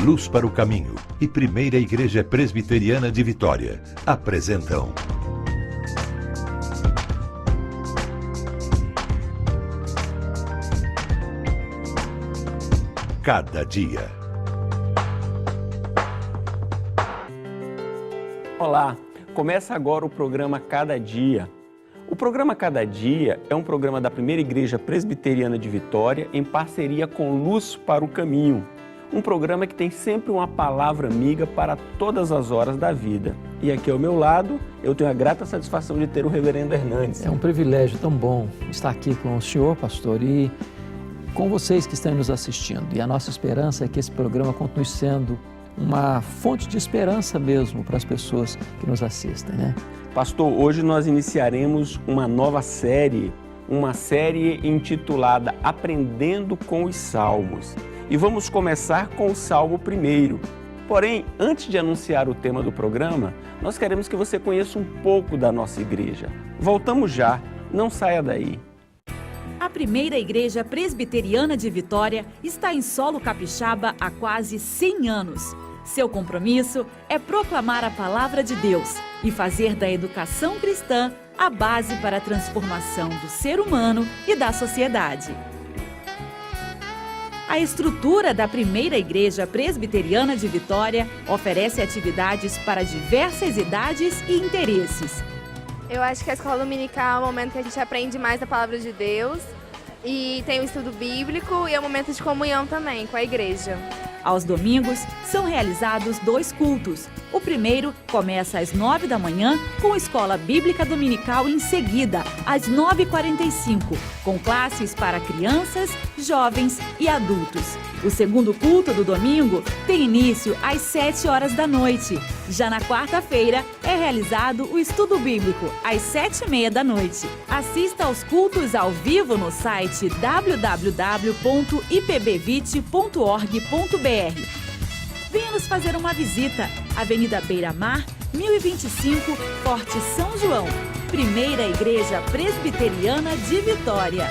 Luz para o Caminho e Primeira Igreja Presbiteriana de Vitória apresentam Cada Dia. Olá, começa agora o programa Cada Dia. O programa Cada Dia é um programa da Primeira Igreja Presbiteriana de Vitória em parceria com Luz para o Caminho. Um programa que tem sempre uma palavra amiga para todas as horas da vida. E aqui ao meu lado, eu tenho a grata satisfação de ter o Reverendo Hernandes. É um privilégio tão bom estar aqui com o senhor, pastor, e com vocês que estão nos assistindo. E a nossa esperança é que esse programa continue sendo uma fonte de esperança mesmo para as pessoas que nos assistem, né? Pastor, hoje nós iniciaremos uma nova série, intitulada Aprendendo com os Salmos. E vamos começar com o Salmo 1. Porém, antes de anunciar o tema do programa, nós queremos que você conheça um pouco da nossa igreja. Voltamos já, não saia daí. A Primeira Igreja Presbiteriana de Vitória está em solo capixaba há quase 100 anos. Seu compromisso é proclamar a palavra de Deus e fazer da educação cristã a base para a transformação do ser humano e da sociedade. A estrutura da Primeira Igreja Presbiteriana de Vitória oferece atividades para diversas idades e interesses. Eu acho que a escola dominical é o momento que a gente aprende mais a palavra de Deus e tem o estudo bíblico e é um momento de comunhão também com a igreja. Aos domingos, são realizados 2 cultos. O primeiro começa às 9 da manhã, com escola bíblica dominical em seguida, às 9h45, com classes para crianças, jovens e adultos. O segundo culto do domingo tem início às 7 horas da noite. Já na quarta-feira, é realizado o estudo bíblico, às 7h30 da noite. Assista aos cultos ao vivo no site www.ipbvite.org.br. Venha nos fazer uma visita. Avenida Beira Mar, 1025, Forte São João. Primeira Igreja Presbiteriana de Vitória.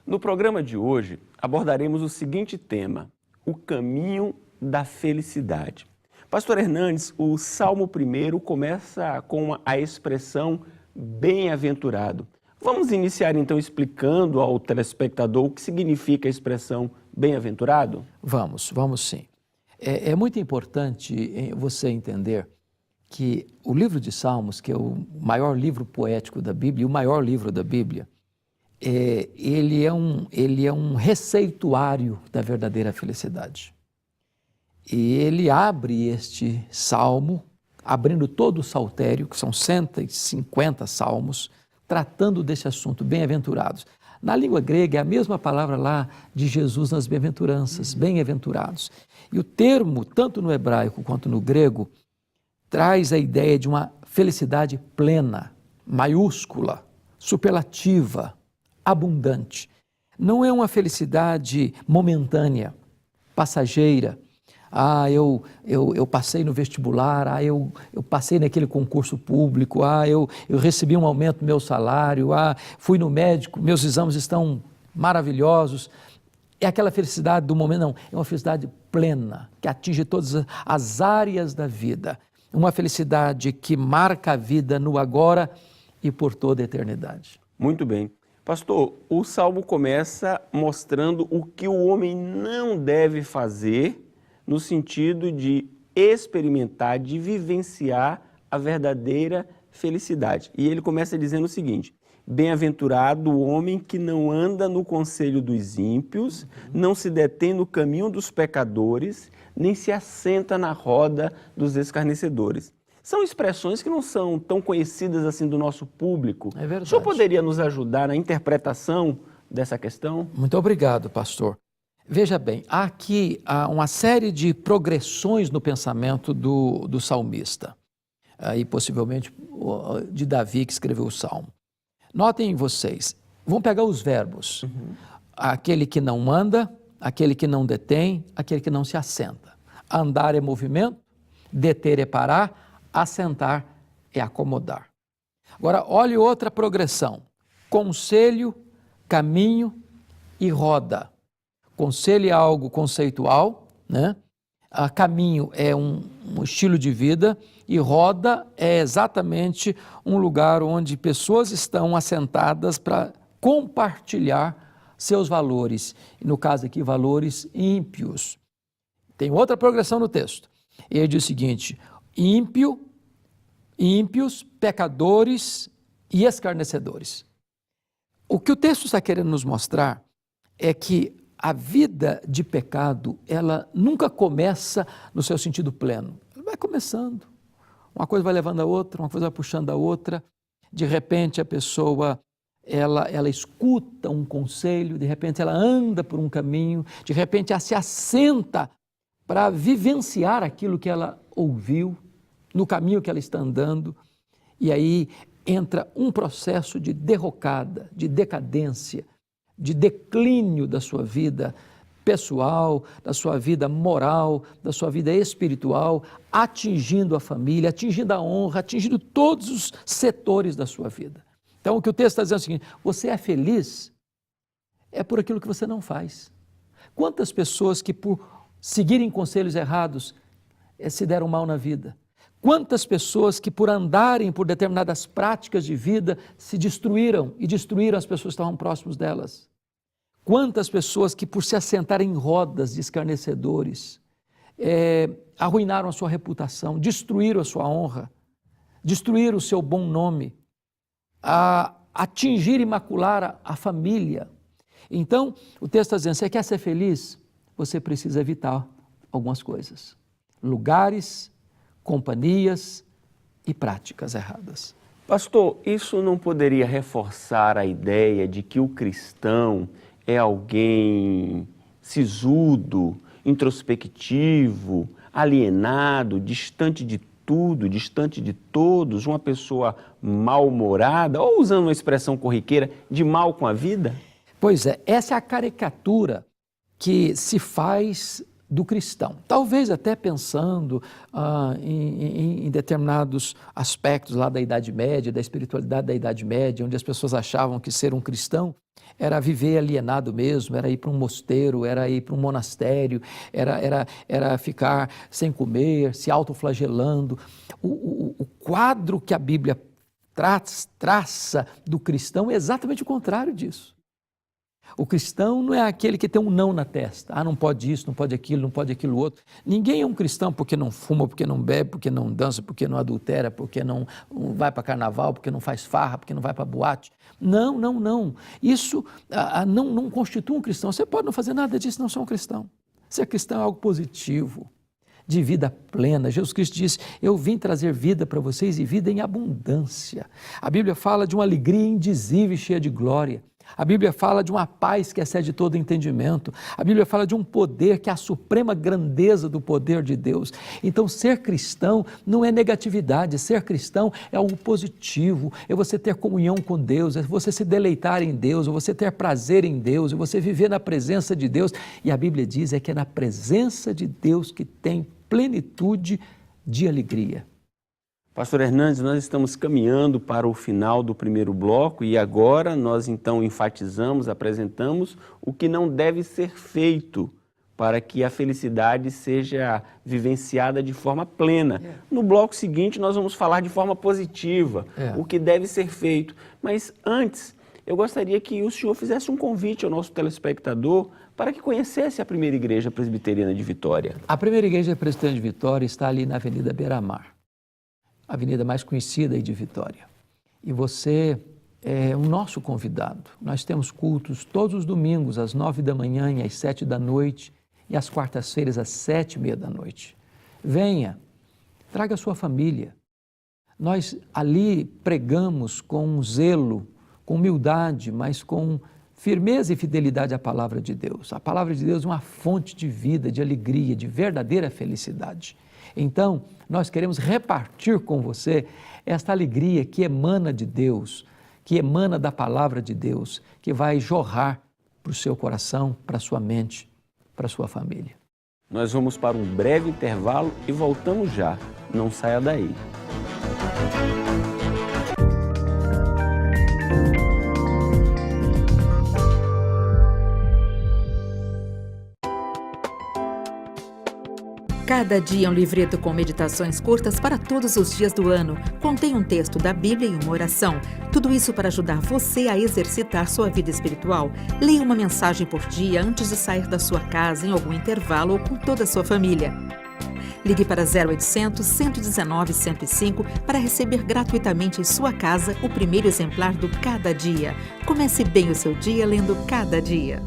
No programa de hoje, abordaremos o seguinte tema: o caminho da felicidade. Pastor Hernandes, o Salmo 1 começa com a expressão bem-aventurado. Vamos iniciar então explicando ao telespectador o que significa a expressão bem-aventurado? Vamos sim. É muito importante você entender que o livro de Salmos, que é o maior livro poético da Bíblia, o maior livro da Bíblia, ele é um receituário da verdadeira felicidade. E ele abre este salmo, abrindo todo o saltério, que são 150 salmos, tratando desse assunto, bem-aventurados. Na língua grega é a mesma palavra lá de Jesus nas bem-aventuranças, bem-aventurados. E o termo, tanto no hebraico quanto no grego, traz a ideia de uma felicidade plena, maiúscula, superlativa, abundante. Não é uma felicidade momentânea, passageira. Eu passei no vestibular, eu passei naquele concurso público, eu recebi um aumento no meu salário, fui no médico, meus exames estão maravilhosos. É aquela felicidade do momento, não, é uma felicidade plena, que atinge todas as áreas da vida. Uma felicidade que marca a vida no agora e por toda a eternidade. Muito bem. Pastor, o Salmo começa mostrando o que o homem não deve fazer no sentido de experimentar, de vivenciar a verdadeira felicidade. E ele começa dizendo o seguinte: bem-aventurado o homem que não anda no conselho dos ímpios, não se detém no caminho dos pecadores, nem se assenta na roda dos escarnecedores. São expressões que não são tão conhecidas assim do nosso público. É verdade. O senhor poderia nos ajudar na interpretação dessa questão? Muito obrigado, pastor. Veja bem, há aqui uma série de progressões no pensamento do salmista, e possivelmente de Davi, que escreveu o Salmo. Notem vocês, vão pegar os verbos. Aquele que não anda, aquele que não detém, aquele que não se assenta. Andar é movimento, deter é parar, assentar é acomodar. Agora, olhe outra progressão. Conselho, caminho e roda. Conselho é algo conceitual, né? caminho é um estilo de vida e roda é exatamente um lugar onde pessoas estão assentadas para compartilhar seus valores. E no caso aqui, valores ímpios. Tem outra progressão no texto. Ele diz o seguinte: ímpios, pecadores e escarnecedores. O que o texto está querendo nos mostrar é que a vida de pecado, ela nunca começa no seu sentido pleno. Ela vai começando. Uma coisa vai levando a outra, uma coisa vai puxando a outra. De repente a pessoa, ela escuta um conselho, de repente ela anda por um caminho, de repente ela se assenta para vivenciar aquilo que ela ouviu, no caminho que ela está andando, e aí entra um processo de derrocada, de decadência, de declínio da sua vida pessoal, da sua vida moral, da sua vida espiritual, atingindo a família, atingindo a honra, atingindo todos os setores da sua vida. Então, o que o texto está dizendo é o seguinte: você é feliz é por aquilo que você não faz. Quantas pessoas que por seguirem conselhos errados se deram mal na vida? Quantas pessoas que por andarem por determinadas práticas de vida se destruíram e destruíram as pessoas que estavam próximos delas? Quantas pessoas que por se assentarem em rodas de escarnecedores arruinaram a sua reputação, destruíram a sua honra, destruíram o seu bom nome, atingir e macular a família. Então, o texto está dizendo: você quer ser feliz? Você precisa evitar algumas coisas. Lugares, companhias e práticas erradas. Pastor, isso não poderia reforçar a ideia de que o cristão é alguém sisudo, introspectivo, alienado, distante de tudo, distante de todos, uma pessoa mal-humorada, ou usando uma expressão corriqueira, de mal com a vida? Pois é, essa é a caricatura que se faz do cristão. Talvez até pensando em determinados aspectos lá da Idade Média, da espiritualidade da Idade Média, onde as pessoas achavam que ser um cristão era viver alienado mesmo, era ir para um mosteiro, era ir para um monastério, era ficar sem comer, se autoflagelando. O quadro que a Bíblia traça do cristão é exatamente o contrário disso. O cristão não é aquele que tem um não na testa. Não pode isso, não pode aquilo outro. Ninguém é um cristão porque não fuma, porque não bebe, porque não dança, porque não adultera, porque não vai para carnaval, porque não faz farra, porque não vai para boate. Não. Isso não constitui um cristão. Você pode não fazer nada disso, não ser um cristão. Ser cristão é algo positivo, de vida plena. Jesus Cristo disse: eu vim trazer vida para vocês e vida em abundância. A Bíblia fala de uma alegria indizível e cheia de glória. A Bíblia fala de uma paz que excede todo entendimento. A Bíblia fala de um poder que é a suprema grandeza do poder de Deus. Então, ser cristão não é negatividade. Ser cristão é algo positivo. É você ter comunhão com Deus, é você se deleitar em Deus, é você ter prazer em Deus, é você viver na presença de Deus. E a Bíblia diz que é na presença de Deus que tem plenitude de alegria. Pastor Hernandes, nós estamos caminhando para o final do primeiro bloco e agora nós então enfatizamos, apresentamos o que não deve ser feito para que a felicidade seja vivenciada de forma plena. No bloco seguinte nós vamos falar de forma positiva, o que deve ser feito. Mas antes, eu gostaria que o senhor fizesse um convite ao nosso telespectador para que conhecesse a Primeira Igreja Presbiteriana de Vitória. A Primeira Igreja Presbiteriana de Vitória está ali na Avenida Beira-Mar, a avenida mais conhecida aí de Vitória. E você é o nosso convidado. Nós temos cultos todos os domingos, às 9 da manhã e às 7 da noite, e às quartas-feiras, às 7h30 da noite. Venha, traga a sua família. Nós ali pregamos com zelo, com humildade, mas com firmeza e fidelidade à palavra de Deus. A palavra de Deus é uma fonte de vida, de alegria, de verdadeira felicidade. Então, nós queremos repartir com você esta alegria que emana de Deus, que emana da palavra de Deus, que vai jorrar para o seu coração, para a sua mente, para a sua família. Nós vamos para um breve intervalo e voltamos já. Não saia daí. Cada dia é um livreto com meditações curtas para todos os dias do ano. Contém um texto da Bíblia e uma oração. Tudo isso para ajudar você a exercitar sua vida espiritual. Leia uma mensagem por dia antes de sair da sua casa, em algum intervalo ou com toda a sua família. Ligue para 0800 119 105 para receber gratuitamente em sua casa o primeiro exemplar do Cada Dia. Comece bem o seu dia lendo Cada Dia.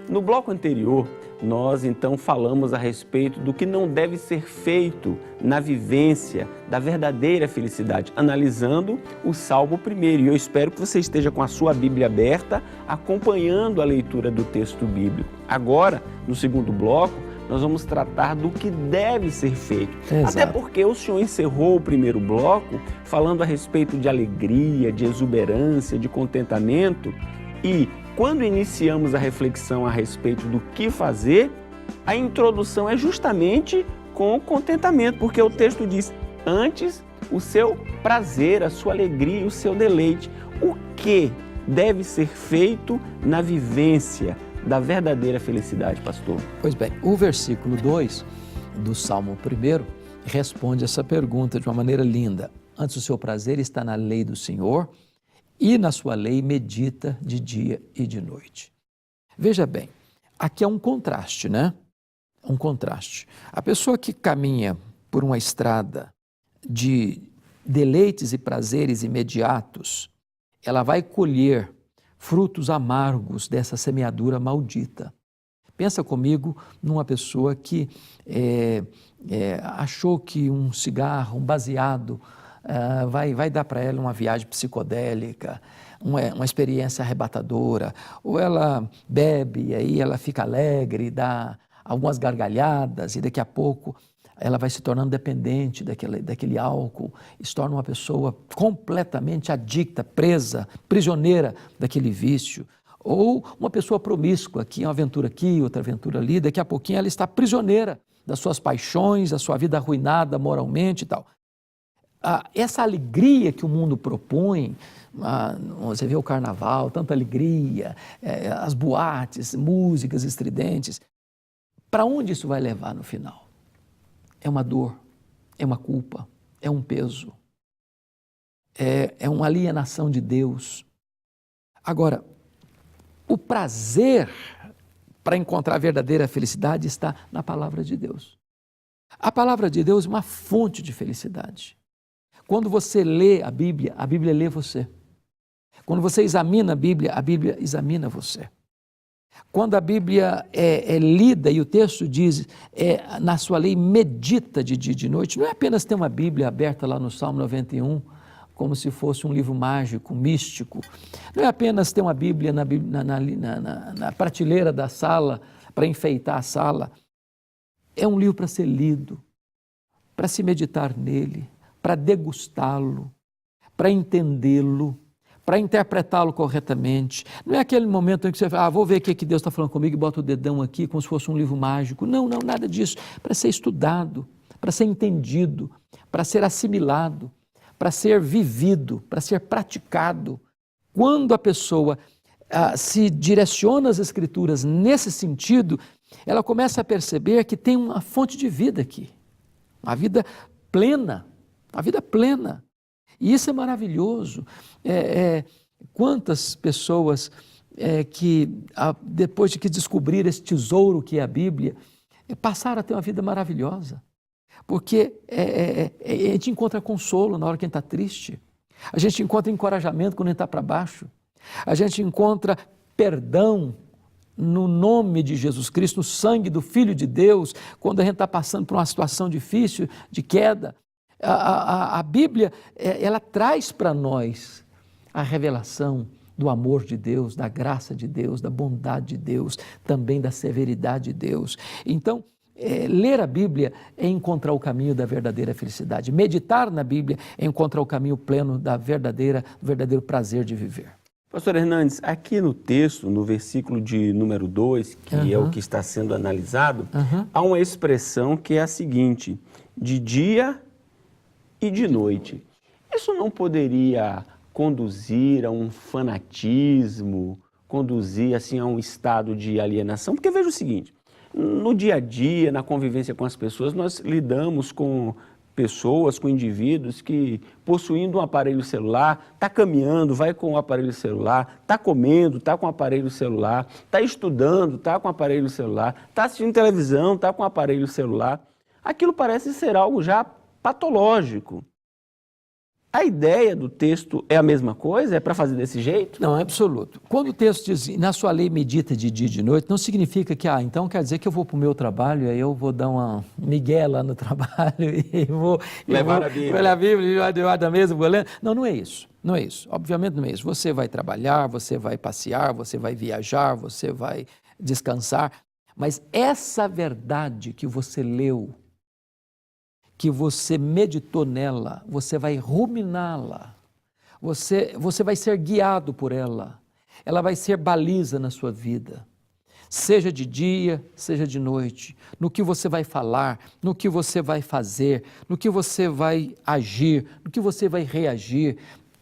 No bloco anterior, nós então falamos a respeito do que não deve ser feito na vivência da verdadeira felicidade, analisando o Salmo 1. E eu espero que você esteja com a sua Bíblia aberta, acompanhando a leitura do texto bíblico. Agora, no segundo bloco, nós vamos tratar do que deve ser feito. Exato. Até porque o senhor encerrou o primeiro bloco falando a respeito de alegria, de exuberância, de contentamento. E quando iniciamos a reflexão a respeito do que fazer, a introdução é justamente com o contentamento, porque o texto diz, antes o seu prazer, a sua alegria, o seu deleite. O que deve ser feito na vivência da verdadeira felicidade, pastor? Pois bem, o versículo 2 do Salmo 1 responde essa pergunta de uma maneira linda. Antes o seu prazer está na lei do Senhor, e na sua lei medita de dia e de noite. Veja bem, aqui é um contraste, né? Um contraste. A pessoa que caminha por uma estrada de deleites e prazeres imediatos, ela vai colher frutos amargos dessa semeadura maldita. Pensa comigo numa pessoa que achou que um cigarro, um baseado, vai dar para ela uma viagem psicodélica, uma experiência arrebatadora, ou ela bebe e aí ela fica alegre, dá algumas gargalhadas e daqui a pouco ela vai se tornando dependente daquele álcool, se torna uma pessoa completamente adicta, presa, prisioneira daquele vício. Ou uma pessoa promíscua, que é uma aventura aqui, outra aventura ali, daqui a pouquinho ela está prisioneira das suas paixões, da sua vida arruinada moralmente e tal. Essa alegria que o mundo propõe, você vê o carnaval, tanta alegria, as boates, músicas estridentes, para onde isso vai levar no final? É uma dor, é uma culpa, é um peso, é uma alienação de Deus. Agora, o prazer para encontrar a verdadeira felicidade está na palavra de Deus. A palavra de Deus é uma fonte de felicidade. Quando você lê a Bíblia lê você. Quando você examina a Bíblia examina você. Quando a Bíblia é lida e o texto diz, na sua lei medita de dia e de noite, não é apenas ter uma Bíblia aberta lá no Salmo 91, como se fosse um livro mágico, místico. Não é apenas ter uma Bíblia na prateleira da sala, para enfeitar a sala. É um livro para ser lido, para se meditar nele, para degustá-lo, para entendê-lo, para interpretá-lo corretamente. Não é aquele momento em que você fala, vou ver o que Deus está falando comigo e bota o dedão aqui como se fosse um livro mágico. Não, nada disso. Para ser estudado, para ser entendido, para ser assimilado, para ser vivido, para ser praticado. Quando a pessoa se direciona às Escrituras nesse sentido, ela começa a perceber que tem uma fonte de vida aqui, uma vida plena, a vida plena. E isso é maravilhoso. Quantas pessoas que, depois de que descobriram esse tesouro que é a Bíblia, passaram a ter uma vida maravilhosa. Porque a gente encontra consolo na hora que a gente está triste. A gente encontra encorajamento quando a gente está para baixo. A gente encontra perdão no nome de Jesus Cristo, no sangue do Filho de Deus, quando a gente está passando por uma situação difícil, de queda. A Bíblia, ela traz para nós a revelação do amor de Deus, da graça de Deus, da bondade de Deus, também da severidade de Deus. Então, ler a Bíblia é encontrar o caminho da verdadeira felicidade. Meditar na Bíblia é encontrar o caminho pleno do verdadeiro prazer de viver. Pastor Hernandes, aqui no texto, no versículo de número 2, que é o que está sendo analisado, há uma expressão que é a seguinte, de dia e de noite. isso não poderia conduzir a um fanatismo, conduzir assim a um estado de alienação? Porque veja o seguinte, no dia a dia, na convivência com as pessoas, nós lidamos com pessoas, com indivíduos que, possuindo um aparelho celular, está caminhando, vai com o aparelho celular, está comendo, está com o aparelho celular, está estudando, está com o aparelho celular, está assistindo televisão, está com o aparelho celular. Aquilo parece ser algo já patológico. A ideia do texto é a mesma coisa? É para fazer desse jeito? Não, é absoluto. Quando o texto diz, na sua lei medita de dia e de noite, não significa que, então quer dizer que eu vou para o meu trabalho e aí eu vou dar uma migué lá no trabalho e vou levar a Bíblia. Levar a Bíblia debaixo da mesa, vou lendo. Não, não é isso. Não é isso. Obviamente não é isso. Você vai trabalhar, você vai passear, você vai viajar, você vai descansar. Mas essa verdade que você leu, que você meditou nela, você vai ruminá-la, você vai ser guiado por ela vai ser baliza na sua vida, seja de dia, seja de noite, no que você vai falar, no que você vai fazer, no que você vai agir, no que você vai reagir,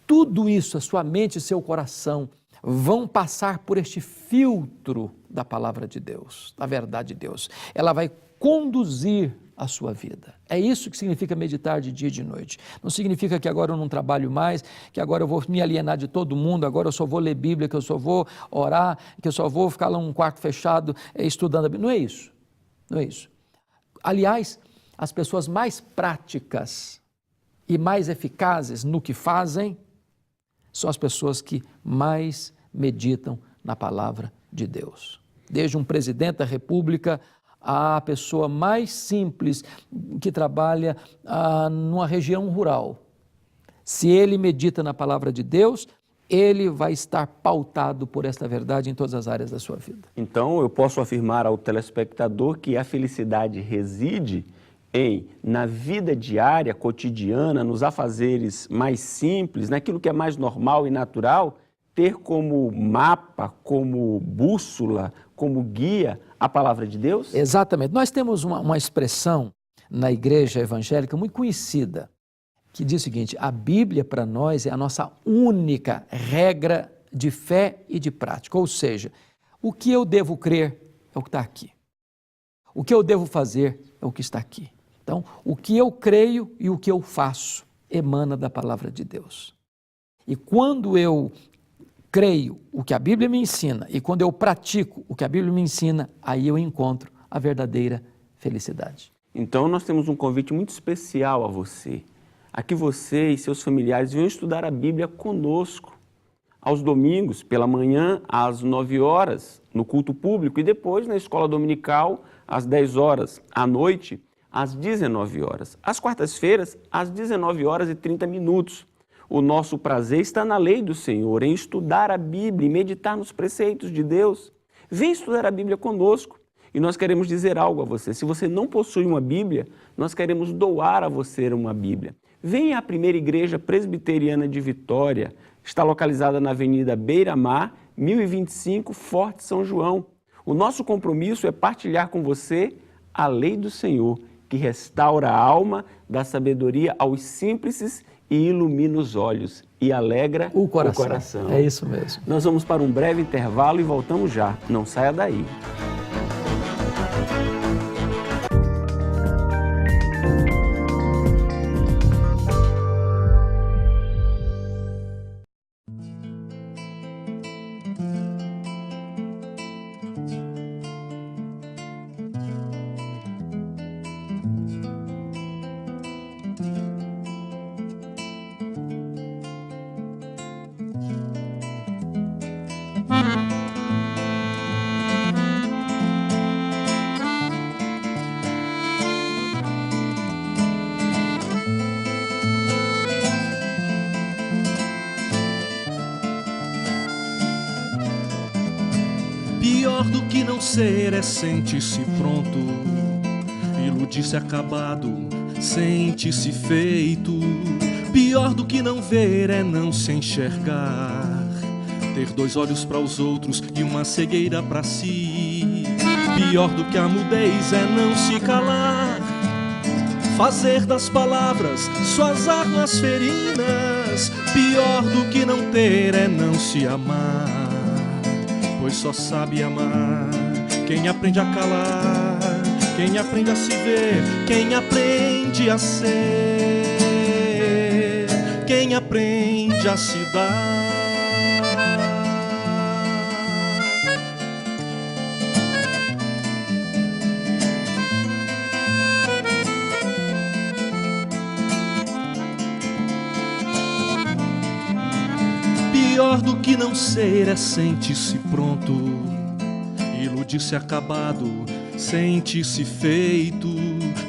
tudo isso, a sua mente e seu coração, vão passar por este filtro da palavra de Deus, da verdade de Deus. Ela vai conduzir a sua vida. É isso que significa meditar de dia e de noite. Não significa que agora eu não trabalho mais, que agora eu vou me alienar de todo mundo, agora eu só vou ler Bíblia, que eu só vou orar, que eu só vou ficar lá num quarto fechado estudando a Bíblia. Não é isso. Não é isso. Aliás, as pessoas mais práticas e mais eficazes no que fazem são as pessoas que mais meditam na palavra de Deus. Desde um presidente da República a pessoa mais simples que trabalha numa região rural. Se ele medita na palavra de Deus, ele vai estar pautado por esta verdade em todas as áreas da sua vida. Então, eu posso afirmar ao telespectador que a felicidade reside na vida diária, cotidiana, nos afazeres mais simples, naquilo que é mais normal e natural, ter como mapa, como bússola, como guia a palavra de Deus? Exatamente. Nós temos uma expressão na igreja evangélica muito conhecida, que diz o seguinte: a Bíblia para nós é a nossa única regra de fé e de prática. Ou seja, o que eu devo crer é o que está aqui. O que eu devo fazer é o que está aqui. Então, o que eu creio e o que eu faço emana da palavra de Deus. E quando eu creio o que a Bíblia me ensina e quando eu pratico o que a Bíblia me ensina, aí eu encontro a verdadeira felicidade. Então nós temos um convite muito especial a você, a que você e seus familiares venham estudar a Bíblia conosco, aos domingos, pela manhã, às 9 horas, no culto público, e depois na escola dominical, às 10 horas, à noite, às 19 horas. Às quartas-feiras, às 19 horas e 30 minutos. O nosso prazer está na lei do Senhor, em estudar a Bíblia e meditar nos preceitos de Deus. Vem estudar a Bíblia conosco. E nós queremos dizer algo a você. Se você não possui uma Bíblia, nós queremos doar a você uma Bíblia. Venha à Primeira Igreja Presbiteriana de Vitória. Está localizada na Avenida Beira-Mar, 1025, Forte São João. O nosso compromisso é partilhar com você a lei do Senhor, que restaura a alma, dá sabedoria aos simples e ilumina os olhos e alegra o coração. É isso mesmo. Nós vamos para um breve intervalo e voltamos já. Não saia daí. Pior do que não ser é sentir-se pronto, iludir-se acabado, sentir-se feito. Pior do que não ver é não se enxergar, ter dois olhos para os outros e uma cegueira para si. Pior do que a mudez é não se calar, fazer das palavras suas armas ferinas. palavras, pior do que não ter é não se amar. Pois só sabe amar quem aprende a calar, quem aprende a se ver, quem aprende a ser, quem aprende a se dar. Pior do que não ser é sentir-se pronto, iludir-se acabado, sentir-se feito.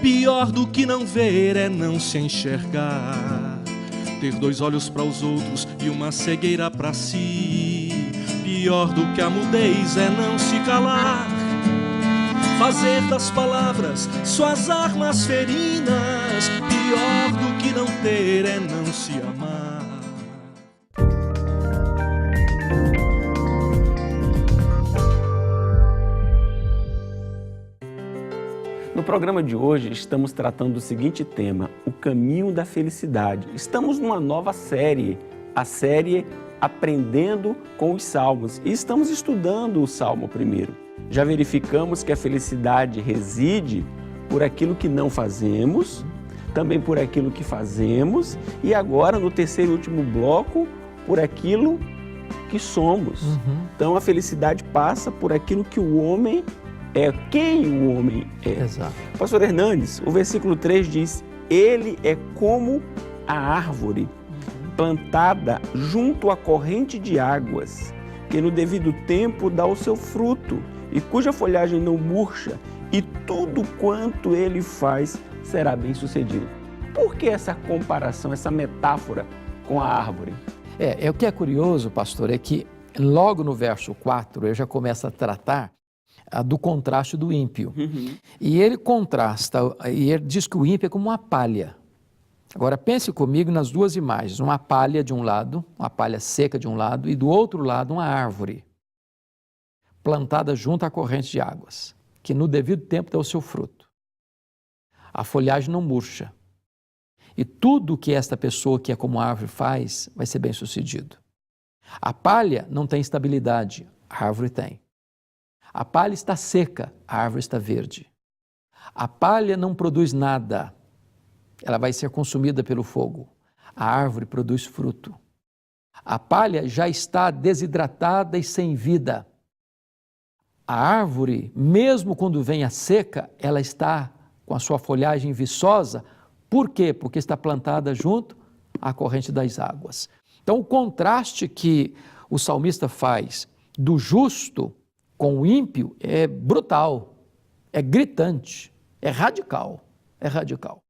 Pior do que não ver é não se enxergar, ter dois olhos para os outros e uma cegueira para si. Pior do que a mudez é não se calar, fazer das palavras suas armas ferinas. Pior do que não ter é não se amar. No programa de hoje, estamos tratando do seguinte tema: o caminho da felicidade. Estamos numa nova série, a série Aprendendo com os Salmos, e estamos estudando o Salmo 1. Já verificamos que a felicidade reside por aquilo que não fazemos, também por aquilo que fazemos, e agora, no terceiro e último bloco, por aquilo que somos. Então, a felicidade passa por aquilo que o homem é, quem o homem é. Exato. Pastor Hernandes, o versículo 3 diz: ele é como a árvore plantada junto à corrente de águas, que no devido tempo dá o seu fruto, e cuja folhagem não murcha, e tudo quanto ele faz será bem sucedido. Por que essa comparação, essa metáfora com a árvore? O que é curioso, pastor, é que logo no verso 4 ele já começa a tratar do contraste do ímpio. E ele contrasta, e ele diz que o ímpio é como uma palha. Agora pense comigo nas duas imagens, uma palha de um lado, uma palha seca de um lado, e do outro lado uma árvore, plantada junto à corrente de águas, que no devido tempo dá o seu fruto. A folhagem não murcha. E tudo que esta pessoa que é como árvore faz, vai ser bem sucedido. A palha não tem estabilidade, a árvore tem. A palha está seca, a árvore está verde. A palha não produz nada, ela vai ser consumida pelo fogo. A árvore produz fruto. A palha já está desidratada e sem vida. A árvore, mesmo quando vem a seca, ela está com a sua folhagem viçosa. Por quê? Porque está plantada junto à corrente das águas. Então, o contraste que o salmista faz do justo com o ímpio é brutal, é gritante, é radical, é radical.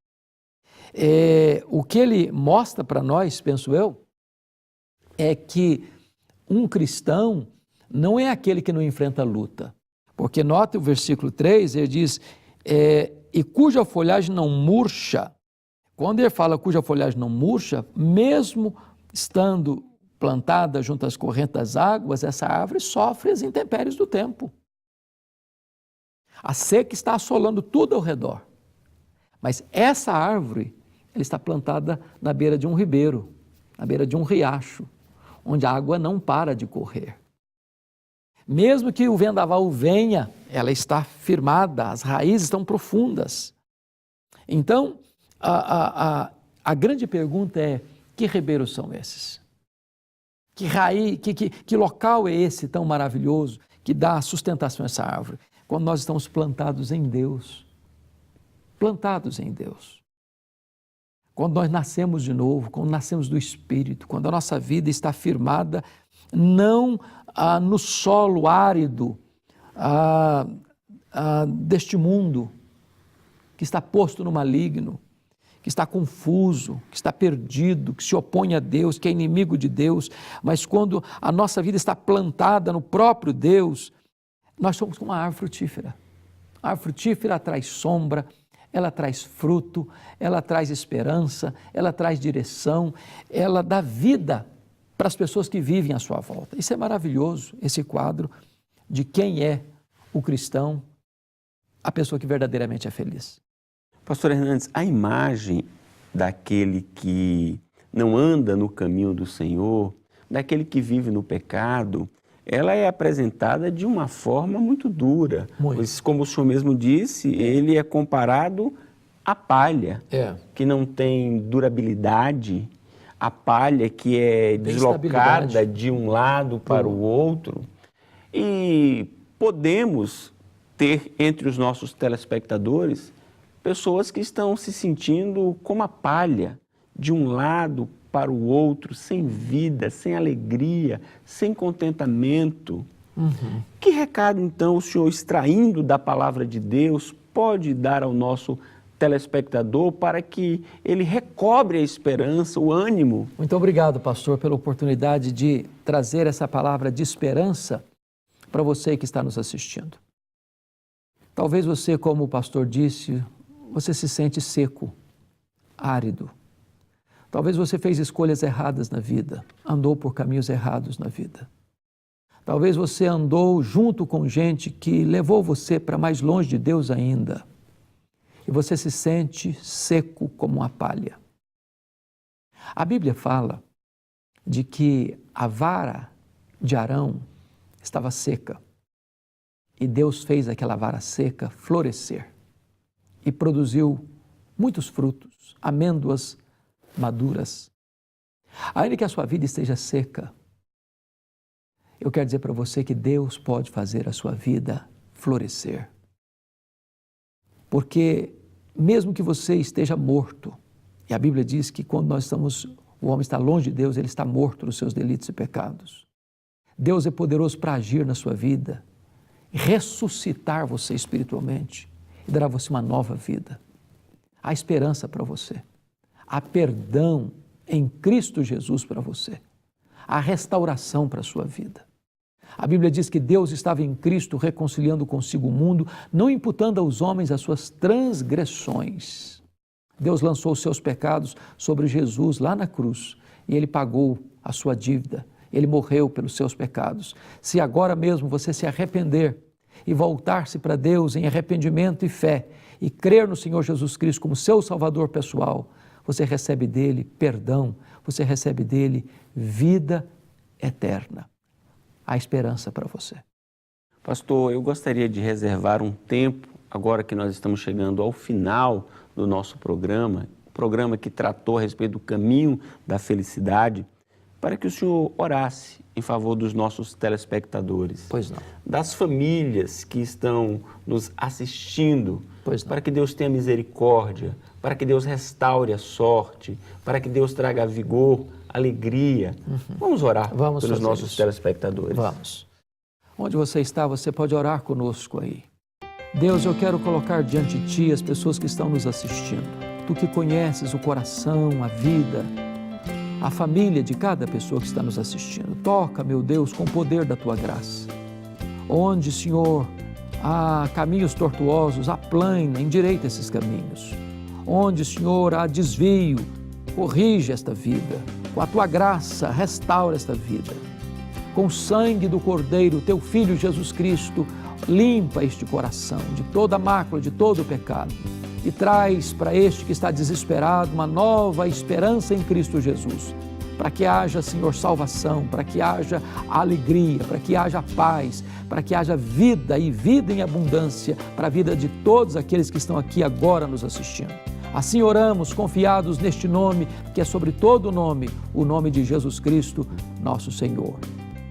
O que ele mostra para nós, penso eu, é que um cristão não é aquele que não enfrenta luta. Porque nota o versículo 3, ele diz, e cuja folhagem não murcha. Quando ele fala cuja folhagem não murcha, mesmo estando plantada junto às correntes das águas, essa árvore sofre as intempéries do tempo. A seca está assolando tudo ao redor. Mas essa árvore, ela está plantada na beira de um ribeiro, na beira de um riacho, onde a água não para de correr. Mesmo que o vendaval venha, ela está firmada, as raízes estão profundas. Então, a grande pergunta é, que ribeiros são esses? Que raiz, que local é esse tão maravilhoso que dá sustentação a essa árvore? Quando nós estamos plantados em Deus. Plantados em Deus. Quando nós nascemos de novo, quando nascemos do Espírito, quando a nossa vida está firmada não no solo árido deste mundo, que está posto no maligno, que está confuso, que está perdido, que se opõe a Deus, que é inimigo de Deus, mas quando a nossa vida está plantada no próprio Deus, nós somos como uma árvore frutífera. A árvore frutífera traz sombra, ela traz fruto, ela traz esperança, ela traz direção, ela dá vida para as pessoas que vivem à sua volta. Isso é maravilhoso, esse quadro de quem é o cristão, a pessoa que verdadeiramente é feliz. Pastor Hernandes, a imagem daquele que não anda no caminho do Senhor, daquele que vive no pecado, ela é apresentada de uma forma muito dura. Pois, como o senhor mesmo disse, ele é comparado à palha, que não tem durabilidade, a palha que é deslocada de um lado para o outro. E podemos ter entre os nossos telespectadores pessoas que estão se sentindo como a palha, de um lado para o outro, sem vida, sem alegria, sem contentamento. Que recado, então, o senhor, extraindo da palavra de Deus, pode dar ao nosso telespectador para que ele recobre a esperança, o ânimo? Muito obrigado, pastor, pela oportunidade de trazer essa palavra de esperança para você que está nos assistindo. Talvez você, como o pastor disse, você se sente seco, árido. Talvez você fez escolhas erradas na vida, andou por caminhos errados na vida. Talvez você andou junto com gente que levou você para mais longe de Deus ainda. E você se sente seco como uma palha. A Bíblia fala de que a vara de Arão estava seca. E Deus fez aquela vara seca florescer. E produziu muitos frutos, amêndoas maduras. Ainda que a sua vida esteja seca, eu quero dizer para você que Deus pode fazer a sua vida florescer. Porque mesmo que você esteja morto, e a Bíblia diz que quando o homem está longe de Deus, ele está morto nos seus delitos e pecados. Deus é poderoso para agir na sua vida, ressuscitar você espiritualmente e dar a você uma nova vida. Há esperança para você. Há perdão em Cristo Jesus para você. Há restauração para a sua vida. A Bíblia diz que Deus estava em Cristo reconciliando consigo o mundo, não imputando aos homens as suas transgressões. Deus lançou os seus pecados sobre Jesus lá na cruz e Ele pagou a sua dívida. Ele morreu pelos seus pecados. Se agora mesmo você se arrepender e voltar-se para Deus em arrependimento e fé e crer no Senhor Jesus Cristo como seu Salvador pessoal, você recebe dele perdão, você recebe dele vida eterna. Há esperança para você. Pastor, eu gostaria de reservar um tempo, agora que nós estamos chegando ao final do nosso programa que tratou a respeito do caminho da felicidade, para que o senhor orasse em favor dos nossos telespectadores. Pois não. Das famílias que estão nos assistindo. Pois não. Para que Deus tenha misericórdia, para que Deus restaure a sorte, para que Deus traga vigor, alegria. Vamos orar pelos nossos telespectadores. Vamos. Onde você está, você pode orar conosco aí. Deus, eu quero colocar diante de Ti as pessoas que estão nos assistindo. Tu que conheces o coração, a vida, a família de cada pessoa que está nos assistindo. Toca, meu Deus, com o poder da Tua graça. Onde, Senhor, há caminhos tortuosos, aplana, endireita esses caminhos. Onde, Senhor, há desvio, corrige esta vida. Com a Tua graça, restaura esta vida. Com o sangue do Cordeiro, Teu Filho Jesus Cristo, limpa este coração de toda mácula, de todo o pecado. E traz para este que está desesperado uma nova esperança em Cristo Jesus. Para que haja, Senhor, salvação, para que haja alegria, para que haja paz, para que haja vida e vida em abundância para a vida de todos aqueles que estão aqui agora nos assistindo. Assim oramos, confiados neste nome, que é sobre todo nome, o nome de Jesus Cristo, nosso Senhor.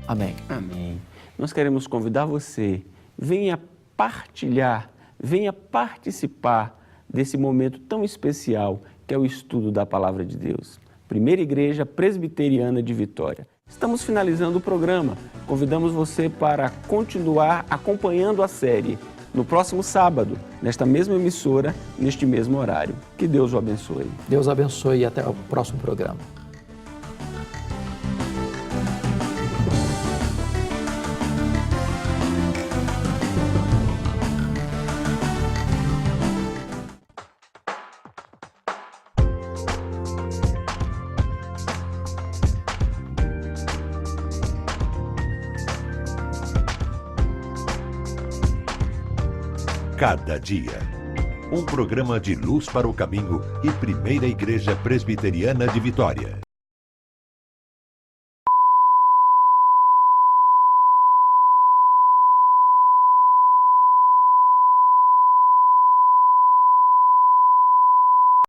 Amém. Amém. Nós queremos convidar você, venha partilhar, venha participar desse momento tão especial que é o estudo da Palavra de Deus. Primeira Igreja Presbiteriana de Vitória. Estamos finalizando o programa. Convidamos você para continuar acompanhando a série no próximo sábado, nesta mesma emissora, neste mesmo horário. Que Deus o abençoe. Deus abençoe e até o próximo programa. Cada dia. Um programa de luz para o caminho e Primeira Igreja Presbiteriana de Vitória.